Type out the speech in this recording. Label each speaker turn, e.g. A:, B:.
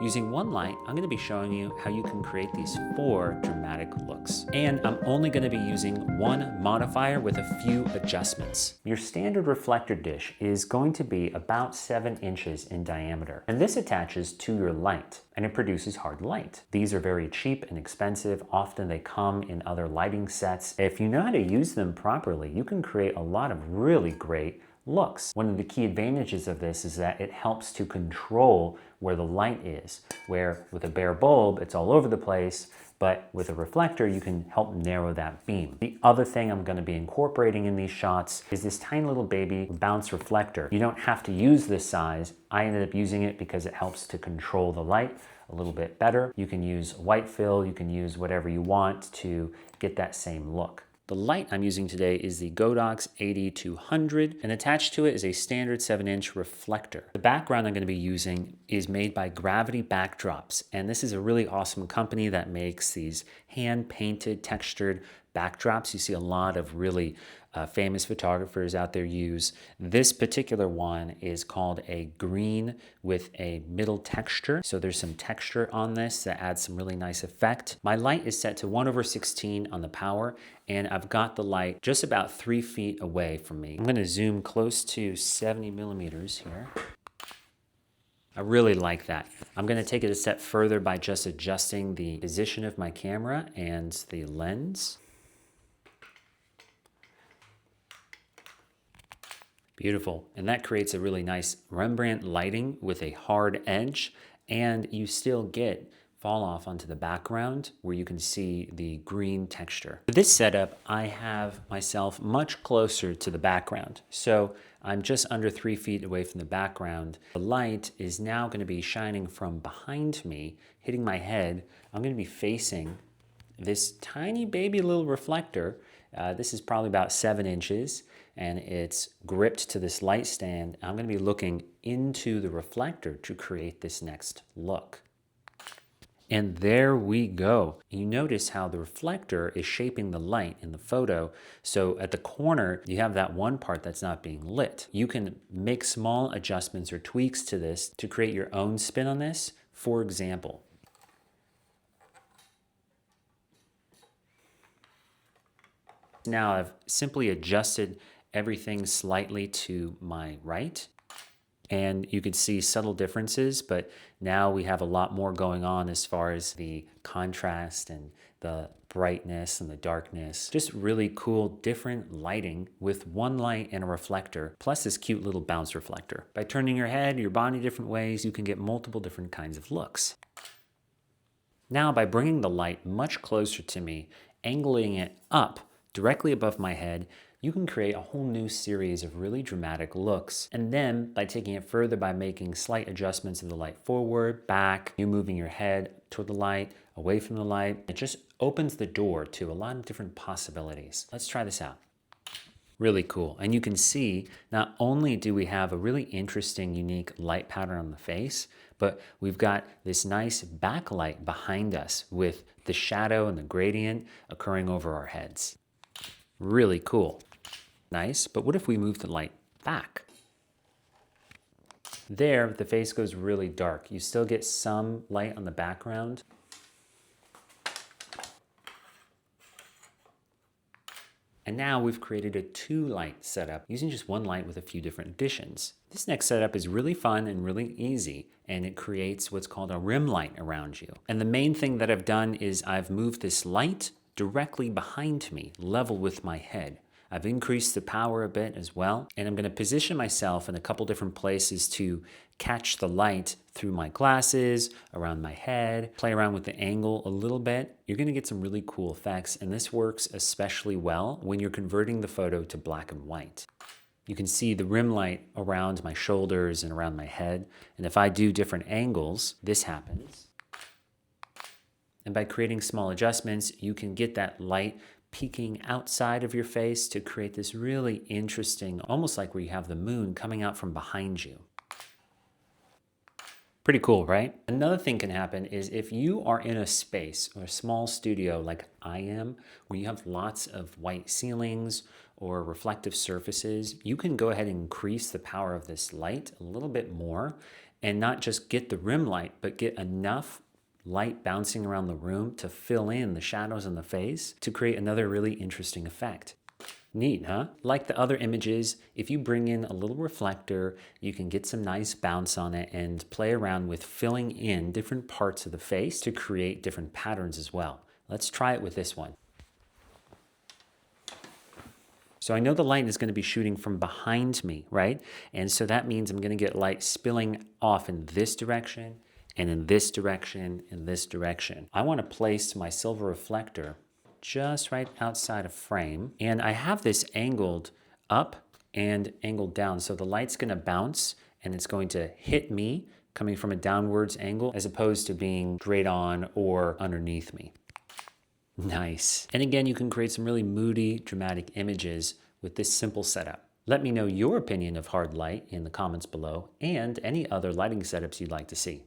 A: Using one light, I'm going to be showing you how you can create these 4 dramatic looks. And I'm only going to be using one modifier with a few adjustments. Your standard reflector dish is going to be about 7 inches in diameter. And this attaches to your light, and it produces hard light. These are very cheap and expensive. Often they come in other lighting sets. If you know how to use them properly, you can create a lot of really great looks. One of the key advantages of this is that it helps to control where the light is, where with a bare bulb, it's all over the place, but with a reflector, you can help narrow that beam. The other thing I'm gonna be incorporating in these shots is this tiny little baby bounce reflector. You don't have to use this size. I ended up using it because it helps to control the light a little bit better. You can use white fill, you can use whatever you want to get that same look. The light I'm using today is the Godox AD200, and attached to it is a standard 7-inch reflector. The background I'm going to be using is made by Gravity Backdrops, and this is a really awesome company that makes these hand-painted, textured backdrops. You see a lot of really famous photographers out there use. This particular one is called a green with a middle texture. So there's some texture on this that adds some really nice effect. My light is set to 1/16 on the power, and I've got the light just about 3 feet away from me. I'm gonna zoom close to 70 millimeters here. I really like that. I'm gonna take it a step further by just adjusting the position of my camera and the lens. Beautiful, and that creates a really nice Rembrandt lighting with a hard edge, and you still get fall off onto the background where you can see the green texture. For this setup, I have myself much closer to the background. So I'm just under 3 feet away from the background. The light is now gonna be shining from behind me, hitting my head. I'm gonna be facing this tiny baby little reflector. This is probably about 7 inches, and it's gripped to this light stand. I'm gonna be looking into the reflector to create this next look. And there we go. You notice how the reflector is shaping the light in the photo. So at the corner, you have that one part that's not being lit. You can make small adjustments or tweaks to this to create your own spin on this. For example, now I've simply adjusted everything slightly to my right, and you can see subtle differences, but now we have a lot more going on as far as the contrast and the brightness and the darkness. Just really cool, different lighting with one light and a reflector, plus this cute little bounce reflector. By turning your head, your body different ways, you can get multiple different kinds of looks. Now, by bringing the light much closer to me, angling it up directly above my head, you can create a whole new series of really dramatic looks. And then by taking it further by making slight adjustments of the light forward, back, you moving your head toward the light, away from the light, it just opens the door to a lot of different possibilities. Let's try this out. Really cool. And you can see not only do we have a really interesting, unique light pattern on the face, but we've got this nice backlight behind us with the shadow and the gradient occurring over our heads. Really cool. Nice, but what if we move the light back? There, the face goes really dark. You still get some light on the background. And now we've created a 2-light setup using just one light with a few different additions. This next setup is really fun and really easy, and it creates what's called a rim light around you. And the main thing that I've done is I've moved this light directly behind me, level with my head. I've increased the power a bit as well, and I'm gonna position myself in a couple different places to catch the light through my glasses, around my head, play around with the angle a little bit. You're gonna get some really cool effects, and this works especially well when you're converting the photo to black and white. You can see the rim light around my shoulders and around my head, and if I do different angles, this happens. And by creating small adjustments, you can get that light peeking outside of your face to create this really interesting, almost like where you have the moon coming out from behind you. Pretty cool, right? Another thing can happen is if you are in a space or a small studio like I am, where you have lots of white ceilings or reflective surfaces, you can go ahead and increase the power of this light a little bit more and not just get the rim light, but get enough light bouncing around the room to fill in the shadows in the face to create another really interesting effect. Neat, huh? Like the other images, if you bring in a little reflector, you can get some nice bounce on it and play around with filling in different parts of the face to create different patterns as well. Let's try it with this one. So I know the light is going to be shooting from behind me, right? And so that means I'm going to get light spilling off in this direction and in this direction and this direction. I want to place my silver reflector just right outside of frame. And I have this angled up and angled down. So the light's going to bounce and it's going to hit me coming from a downwards angle as opposed to being straight on or underneath me. Nice. And again, you can create some really moody, dramatic images with this simple setup. Let me know your opinion of hard light in the comments below and any other lighting setups you'd like to see.